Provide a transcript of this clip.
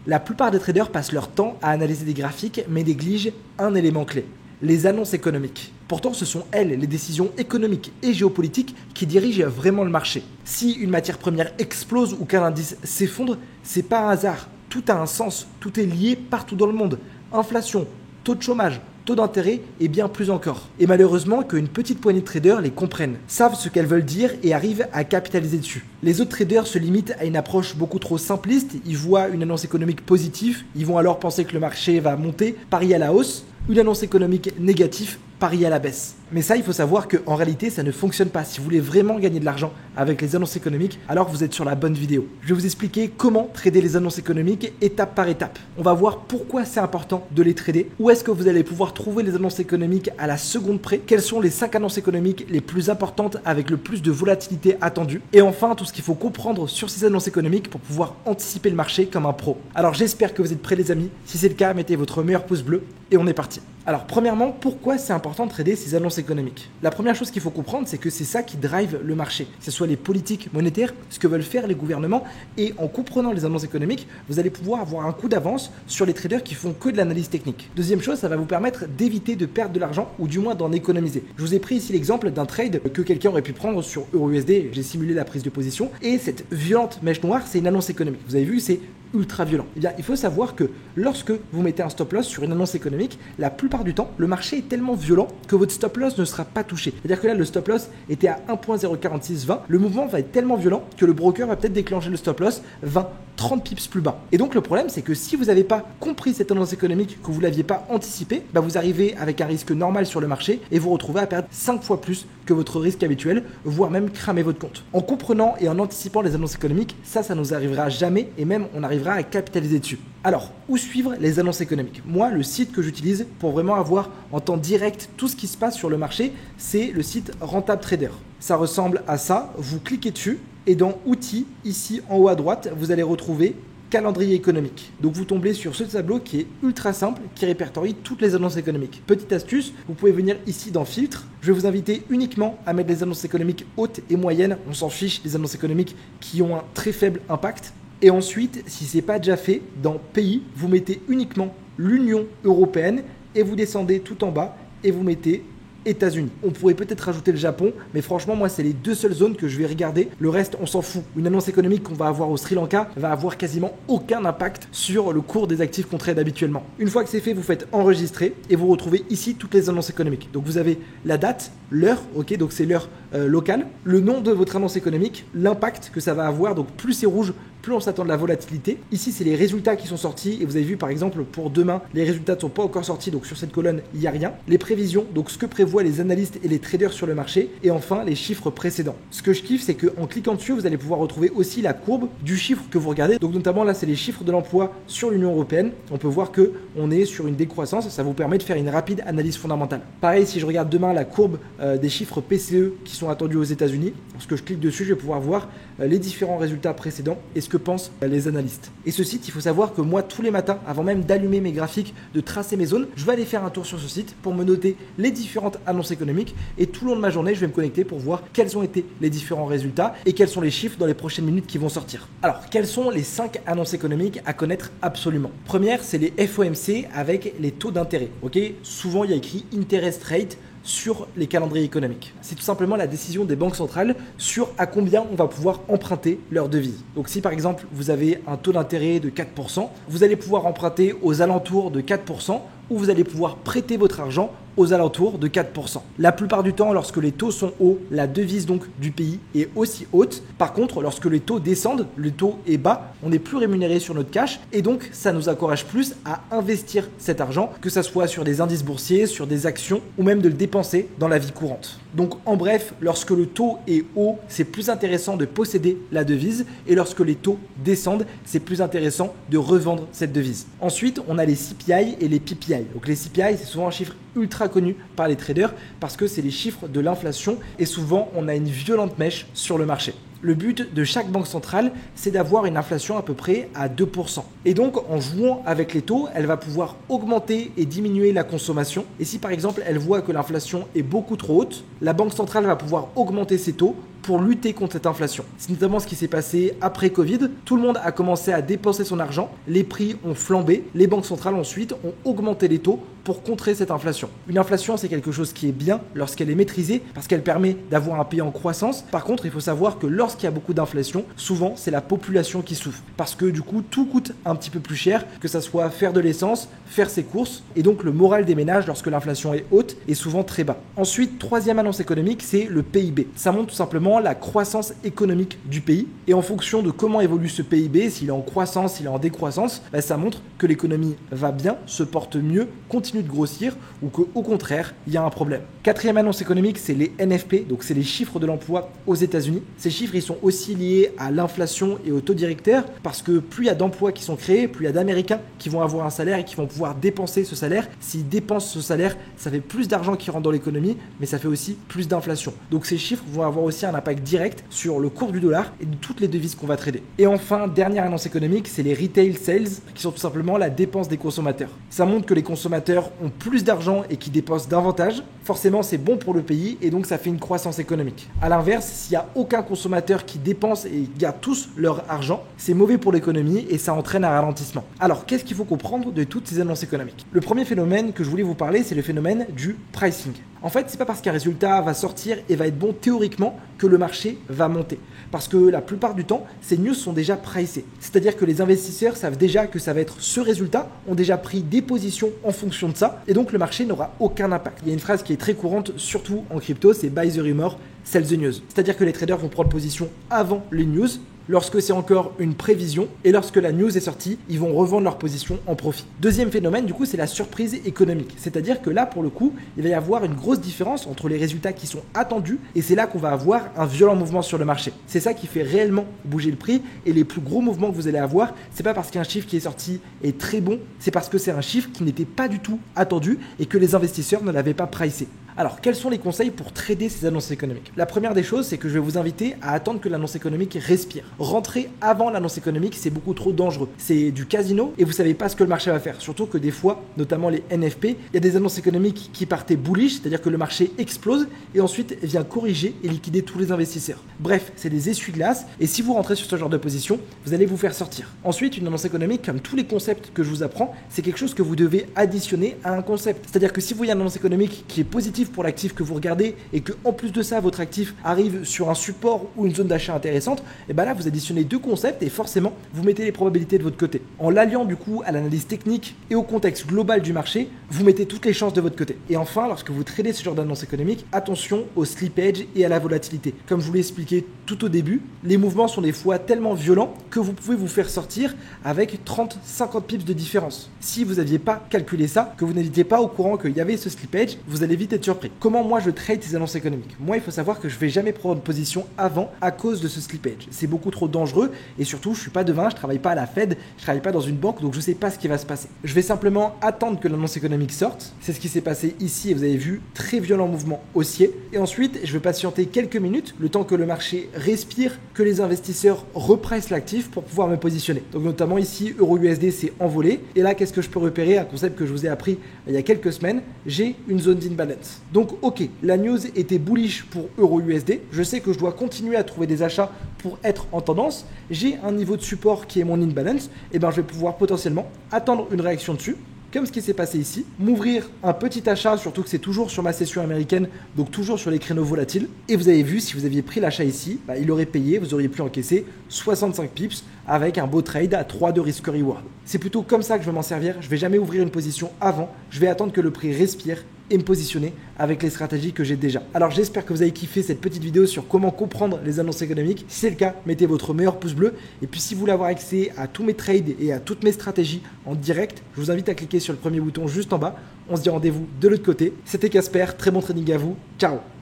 La plupart des traders passent leur temps à analyser des graphiques mais négligent un élément clé, les annonces économiques. Pourtant, ce sont elles, les décisions économiques et géopolitiques, qui dirigent vraiment le marché. Si une matière première explose ou qu'un indice s'effondre, c'est pas un hasard. Tout a un sens, tout est lié partout dans le monde. Inflation, taux de chômage, taux d'intérêt et bien plus encore. Et malheureusement qu'une petite poignée de traders les comprennent, savent ce qu'elles veulent dire et arrivent à capitaliser dessus. Les autres traders se limitent à une approche beaucoup trop simpliste, ils voient une annonce économique positive, ils vont alors penser que le marché va monter, parier à la hausse, une annonce économique négative, parier à la baisse. Mais ça, il faut savoir qu'en réalité, ça ne fonctionne pas. Si vous voulez vraiment gagner de l'argent avec les annonces économiques, alors vous êtes sur la bonne vidéo. Je vais vous expliquer comment trader les annonces économiques étape par étape. On va voir pourquoi c'est important de les trader, où est-ce que vous allez pouvoir trouver les annonces économiques à la seconde près, quelles sont les 5 annonces économiques les plus importantes avec le plus de volatilité attendue, et enfin tout ce qu'il faut comprendre sur ces annonces économiques pour pouvoir anticiper le marché comme un pro. Alors j'espère que vous êtes prêts les amis. Si c'est le cas, mettez votre meilleur pouce bleu et on est parti. Alors premièrement, pourquoi c'est important de trader ces annonces économiques? La première chose qu'il faut comprendre, c'est que c'est ça qui drive le marché, que ce soit les politiques monétaires, ce que veulent faire les gouvernements, et en comprenant les annonces économiques, vous allez pouvoir avoir un coup d'avance sur les traders qui font que de l'analyse technique. Deuxième chose, ça va vous permettre d'éviter de perdre de l'argent ou du moins d'en économiser. Je vous ai pris ici l'exemple d'un trade que quelqu'un aurait pu prendre sur EURUSD, j'ai simulé la prise de position, et cette violente mèche noire, c'est une annonce économique. Vous avez vu, c'est ultra violent. Eh bien, il faut savoir que lorsque vous mettez un stop loss sur une annonce économique, la plupart du temps, le marché est tellement violent que votre stop loss ne sera pas touché. C'est-à-dire que là, le stop loss était à 1.04620. Le mouvement va être tellement violent que le broker va peut-être déclencher le stop loss 20, 30 pips plus bas. Et donc, le problème, c'est que si vous n'avez pas compris cette annonce économique, que vous ne l'aviez pas anticipée, vous arrivez avec un risque normal sur le marché et vous retrouvez à perdre 5 fois plus que votre risque habituel, voire même cramer votre compte. En comprenant et en anticipant les annonces économiques, ça nous arrivera jamais et même on arrivera à capitaliser dessus. Alors, où suivre les annonces économiques? Moi, le site que j'utilise pour vraiment avoir en temps direct tout ce qui se passe sur le marché, c'est le site Rentable Trader. Ça ressemble à ça, vous cliquez dessus et dans Outils, ici en haut à droite, vous allez retrouver calendrier économique. Donc vous tombez sur ce tableau qui est ultra simple, qui répertorie toutes les annonces économiques. Petite astuce, vous pouvez venir ici dans Filtre. Je vais vous inviter uniquement à mettre les annonces économiques hautes et moyennes. On s'en fiche des annonces économiques qui ont un très faible impact. Et ensuite, si ce n'est pas déjà fait, dans Pays, vous mettez uniquement l'Union européenne et vous descendez tout en bas et vous mettez États-Unis. On pourrait peut-être rajouter le Japon, mais franchement, moi, c'est les deux seules zones que je vais regarder. Le reste, on s'en fout. Une annonce économique qu'on va avoir au Sri Lanka va avoir quasiment aucun impact sur le cours des actifs qu'on trade habituellement. Une fois que c'est fait, vous faites enregistrer et vous retrouvez ici toutes les annonces économiques. Donc vous avez la date, l'heure, ok, donc c'est l'heure locale, le nom de votre annonce économique, l'impact que ça va avoir, donc plus c'est rouge, plus on s'attend de la volatilité. Ici, c'est les résultats qui sont sortis et vous avez vu par exemple pour demain, les résultats ne sont pas encore sortis, donc sur cette colonne, il n'y a rien. Les prévisions, donc ce que prévoient les analystes et les traders sur le marché et enfin les chiffres précédents. Ce que je kiffe, c'est qu'en cliquant dessus, vous allez pouvoir retrouver aussi la courbe du chiffre que vous regardez. Donc notamment là, c'est les chiffres de l'emploi sur l'Union européenne. On peut voir que on est sur une décroissance, ça vous permet de faire une rapide analyse fondamentale. Pareil, si je regarde demain la courbe des chiffres PCE qui sont attendus aux États-Unis, lorsque je clique dessus, je vais pouvoir voir les différents résultats précédents et ce que pensent les analystes. Et ce site, il faut savoir que moi, tous les matins, avant même d'allumer mes graphiques, de tracer mes zones, je vais aller faire un tour sur ce site pour me noter les différentes annonces économiques et tout le long de ma journée, je vais me connecter pour voir quels ont été les différents résultats et quels sont les chiffres dans les prochaines minutes qui vont sortir. Alors, quelles sont les 5 annonces économiques à connaître absolument? Première, c'est les FOMC avec les taux d'intérêt. Ok, souvent, il y a écrit interest rate sur les calendriers économiques. C'est tout simplement la décision des banques centrales sur à combien on va pouvoir emprunter leur devise. Donc si par exemple vous avez un taux d'intérêt de 4%, vous allez pouvoir emprunter aux alentours de 4% ou vous allez pouvoir prêter votre argent aux alentours de 4%. La plupart du temps, lorsque les taux sont hauts, la devise donc du pays est aussi haute. Par contre, lorsque les taux descendent, le taux est bas, on n'est plus rémunéré sur notre cash et donc ça nous encourage plus à investir cet argent, que ça soit sur des indices boursiers, sur des actions ou même de le dépenser dans la vie courante. Donc en bref, lorsque le taux est haut, c'est plus intéressant de posséder la devise et lorsque les taux descendent, c'est plus intéressant de revendre cette devise. Ensuite, on a les CPI et les PPI. Donc les CPI, c'est souvent un chiffre ultra connu par les traders parce que c'est les chiffres de l'inflation et souvent on a une violente mèche sur le marché. Le but de chaque banque centrale, c'est d'avoir une inflation à peu près à 2%. Et donc, en jouant avec les taux, elle va pouvoir augmenter et diminuer la consommation. Et si par exemple, elle voit que l'inflation est beaucoup trop haute, la banque centrale va pouvoir augmenter ses taux pour lutter contre cette inflation. C'est notamment ce qui s'est passé après Covid. Tout le monde a commencé à dépenser son argent, les prix ont flambé, les banques centrales ensuite ont augmenté les taux pour contrer cette inflation. Une inflation, c'est quelque chose qui est bien lorsqu'elle est maîtrisée parce qu'elle permet d'avoir un pays en croissance. Par contre, il faut savoir que lorsqu'il y a beaucoup d'inflation, souvent c'est la population qui souffre parce que du coup tout coûte un petit peu plus cher, que ça soit faire de l'essence, faire ses courses, et donc le moral des ménages lorsque l'inflation est haute est souvent très bas. Ensuite, troisième annonce économique, c'est le PIB. Ça montre tout simplement la croissance économique du pays, et en fonction de comment évolue ce PIB, s'il est en croissance, s'il est en décroissance, ça montre que l'économie va bien, se porte mieux, continue de grossir, ou qu'au contraire, il y a un problème. Quatrième annonce économique, c'est les NFP, donc c'est les chiffres de l'emploi aux États-Unis. Ces chiffres, ils sont aussi liés à l'inflation et au taux directeur, parce que plus il y a d'emplois qui sont créés, plus il y a d'Américains qui vont avoir un salaire et qui vont pouvoir dépenser ce salaire. S'ils dépensent ce salaire, ça fait plus d'argent qui rentre dans l'économie, mais ça fait aussi plus d'inflation. Donc ces chiffres vont avoir aussi un impact direct sur le cours du dollar et de toutes les devises qu'on va trader. Et enfin, dernière annonce économique, c'est les retail sales, qui sont tout simplement la dépense des consommateurs. Ça montre que les consommateurs ont plus d'argent et qui dépensent davantage. Forcément, c'est bon pour le pays et donc ça fait une croissance économique. A l'inverse, s'il n'y a aucun consommateur qui dépense et garde tous leur argent, c'est mauvais pour l'économie et ça entraîne un ralentissement. Alors, qu'est-ce qu'il faut comprendre de toutes ces annonces économiques? Le premier phénomène que je voulais vous parler, c'est le phénomène du pricing. En fait, c'est pas parce qu'un résultat va sortir et va être bon théoriquement que le marché va monter. Parce que la plupart du temps, ces news sont déjà pricées. C'est-à-dire que les investisseurs savent déjà que ça va être ce résultat, ont déjà pris des positions en fonction de ça, et donc le marché n'aura aucun impact. Il y a une phrase qui est très courante, surtout en crypto, c'est buy the rumor, sell the news. C'est-à-dire que les traders vont prendre position avant les news, lorsque c'est encore une prévision, et lorsque la news est sortie, ils vont revendre leur position en profit. Deuxième phénomène, du coup, c'est la surprise économique. C'est-à-dire que là, pour le coup, il va y avoir une grosse différence entre les résultats qui sont attendus, et c'est là qu'on va avoir un violent mouvement sur le marché. C'est ça qui fait réellement bouger le prix, et les plus gros mouvements que vous allez avoir, c'est pas parce qu'un chiffre qui est sorti est très bon, c'est parce que c'est un chiffre qui n'était pas du tout attendu, et que les investisseurs ne l'avaient pas pricé. Alors, quels sont les conseils pour trader ces annonces économiques? La première des choses, c'est que je vais vous inviter à attendre que l'annonce économique respire. Rentrer avant l'annonce économique, c'est beaucoup trop dangereux. C'est du casino et vous savez pas ce que le marché va faire. Surtout que des fois, notamment les NFP, il y a des annonces économiques qui partaient bullish, c'est-à-dire que le marché explose et ensuite vient corriger et liquider tous les investisseurs. Bref, c'est des essuie-glaces et si vous rentrez sur ce genre de position, vous allez vous faire sortir. Ensuite, une annonce économique, comme tous les concepts que je vous apprends, c'est quelque chose que vous devez additionner à un concept. C'est-à-dire que si vous voyez une annonce économique qui est positive pour l'actif que vous regardez et que en plus de ça votre actif arrive sur un support ou une zone d'achat intéressante, et bien là vous additionnez deux concepts et forcément vous mettez les probabilités de votre côté. En l'alliant du coup à l'analyse technique et au contexte global du marché, vous mettez toutes les chances de votre côté. Et enfin, lorsque vous tradez ce genre d'annonce économique, attention au slippage et à la volatilité. Comme je vous l'ai expliqué tout au début, les mouvements sont des fois tellement violents que vous pouvez vous faire sortir avec 30-50 pips de différence. Si vous n'aviez pas calculé ça, que vous n'étiez pas au courant qu'il y avait ce slippage, vous allez vite être surpris. Comment moi je trade ces annonces économiques? Moi, il faut savoir que je vais jamais prendre position avant à cause de ce slippage. C'est beaucoup trop dangereux et surtout, je suis pas devin, je travaille pas à la Fed, je travaille pas dans une banque, donc je sais pas ce qui va se passer. Je vais simplement attendre que l'annonce économique sorte. C'est ce qui s'est passé ici et vous avez vu, très violent mouvement haussier. Et ensuite, je vais patienter quelques minutes, le temps que le marché respire, que les investisseurs repressent l'actif pour pouvoir me positionner. Donc notamment ici, EURUSD s'est envolé. Et là, qu'est-ce que je peux repérer? Un concept que je vous ai appris il y a quelques semaines, j'ai une zone d'imbalance. Donc ok, la news était bullish pour EURUSD. Je sais que je dois continuer à trouver des achats pour être en tendance. J'ai un niveau de support qui est mon imbalance. Et bien je vais pouvoir potentiellement attendre une réaction dessus, comme ce qui s'est passé ici, m'ouvrir un petit achat, surtout que c'est toujours sur ma session américaine, donc toujours sur les créneaux volatiles. Et vous avez vu, si vous aviez pris l'achat ici, il aurait payé, vous auriez pu encaisser 65 pips avec un beau trade à 3 de risk reward. C'est plutôt comme ça que je vais m'en servir. Je ne vais jamais ouvrir une position avant, je vais attendre que le prix respire et me positionner avec les stratégies que j'ai déjà. Alors j'espère que vous avez kiffé cette petite vidéo sur comment comprendre les annonces économiques. Si c'est le cas, mettez votre meilleur pouce bleu. Et puis si vous voulez avoir accès à tous mes trades et à toutes mes stratégies en direct, je vous invite à cliquer sur le premier bouton juste en bas. On se dit rendez-vous de l'autre côté. C'était Casper, très bon trading à vous. Ciao.